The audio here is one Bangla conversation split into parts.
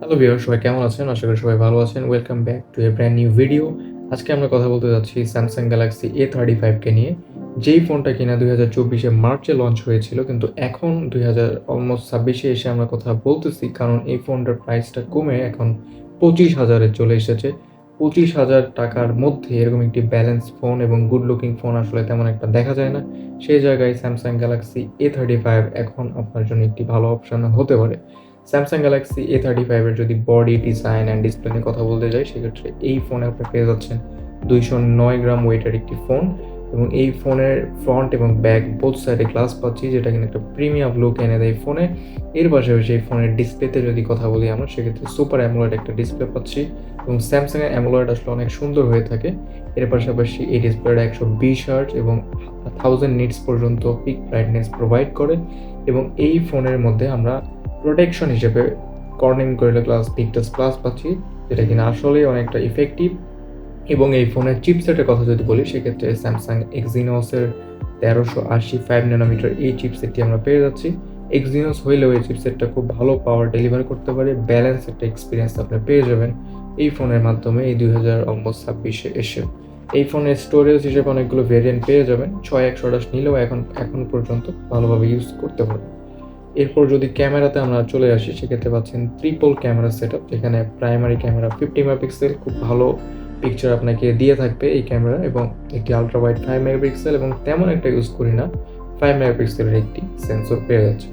হ্যালো ভিউয়ার, সবাই কেমন আছেন? আশা করি সবাই ভালো আছেন। Welcome back to A brand new video. আজকে আমরা কথা বলতে যাচ্ছি Samsung Galaxy A35 কে নিয়ে। যেই ফোনটা কিনা 2024 এ মার্চে লঞ্চ হয়েছিল, কিন্তু এখন 2026 এ এসে আমরা কথা বলতেছি, কারণ এই ফোনটার প্রাইসটা কমে এখন 25,000 এ চলে এসেছে। 25,000 টাকার মধ্যে এরকম একটি ব্যালেন্স ফোন এবং গুড লুকিং ফোন আসলে তেমন একটা দেখা যায় না। সেই জায়গায় Samsung Galaxy A35 এখন আপনার জন্য একটি ভালো অপশন হতে পারে। Samsung Galaxy A35 এর যদি বডি, ডিজাইন অ্যান্ড ডিসপ্লে নিয়ে কথা বলতে যাই, সেক্ষেত্রে এই ফোনে আপনি পেয়ে যাচ্ছেন 209 গ্রাম ওয়েটের একটি ফোন, এবং এই ফোনের ফ্রন্ট এবং ব্যাক বোথ সাইডে গ্লাস পাচ্ছি, যেটা কিন্তু একটা প্রিমিয়াম লুক এনে দেয় ফোনে। এর পাশাপাশি এই ফোনের ডিসপ্লেতে যদি কথা বলি আমরা, সেক্ষেত্রে সুপার অ্যামোলেড একটা ডিসপ্লে পাচ্ছি, এবং স্যামসাংয়ের অ্যামোলেড আসলে অনেক সুন্দর হয়ে থাকে। এর পাশাপাশি এই ডিসপ্লেটা 120 হার্টজ এবং 1000 নিটস পর্যন্ত পিক ব্রাইটনেস প্রোভাইড করে, এবং এই ফোনের মধ্যে আমরা প্রোটেকশন হিসেবে Corning gorilla glass Victus plus পাচ্ছি, যেটা কিনা আসলেই অনেকটা ইফেক্টিভ। এবং এই ফোনের চিপসেটের কথা যদি বলি, সেক্ষেত্রে স্যামসাং এক্সিনোসের 1380 5 nm এই চিপসেটটি আমরা পেয়ে যাচ্ছি। এক্সিনোস হইলেও এই চিপসেটটা খুব ভালো পাওয়ার ডেলিভার করতে পারে, ব্যালেন্স একটা এক্সপিরিয়েন্স আপনি পেয়ে যাবেন এই ফোনের মাধ্যমে এই 2026-এ এসে। এই ফোনের স্টোরেজ হিসেবে অনেকগুলো ভেরিয়েন্ট পেয়ে যাবেন, 6128 নিলেও এখন পর্যন্ত ভালোভাবে ইউজ করতে পারবেন। এরপর যদি ক্যামেরাতে আমরা চলে আসি, সেক্ষেত্রে পাচ্ছেন ট্রিপল ক্যামেরা সেটআপ, যেখানে প্রাইমারি ক্যামেরা 50 মেগাপিক্সেল খুব ভালো পিকচার আপনাকে দিয়ে থাকবে এই ক্যামেরা, এবং একটি আলট্রা ওয়াইড 5 মেগাপিক্সেল, এবং তেমন একটা ইউজ করি না 5 মেগাপিক্সেলের একটি সেন্সর পেয়ে যাচ্ছে।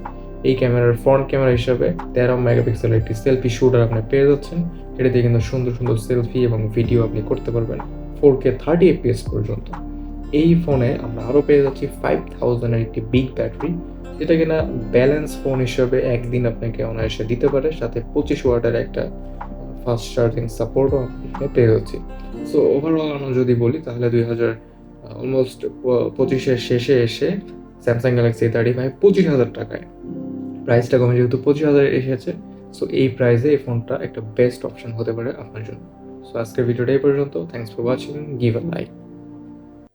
এই ক্যামেরার ফ্রন্ট ক্যামেরা হিসাবে 13 মেগাপিক্সেলের একটি সেলফি শুটার আপনি পেয়ে যাচ্ছেন। এটা দিয়ে কিন্তু সুন্দর সুন্দর সেলফি এবং ভিডিও আপনি করতে পারবেন 4K 30 fps পর্যন্ত। এই ফোনে আমরা আরও পেয়ে যাচ্ছি 5000 এর একটি বিগ ব্যাটারি, যেটা কিনা ব্যালেন্স ফোন হিসেবে একদিন আপনাকে অনায়াসে দিতে পারে, সাথে 25 ওয়াটের একটা ফাস্ট চার্জিং সাপোর্টও আপনি পেয়ে যাচ্ছি। সো ওভারঅল আমরা যদি বলি, তাহলে 2025-এর শেষে এসে স্যামসাং গ্যালাক্সি A35 25,000 টাকায়, প্রাইসটা কমে যেহেতু 25,000 এসেছে, সো এই প্রাইসে এই ফোনটা একটা বেস্ট অপশন হতে পারে আপনার জন্য। সো আজকের ভিডিওটা এই পর্যন্ত। Thanks for watching, give a like.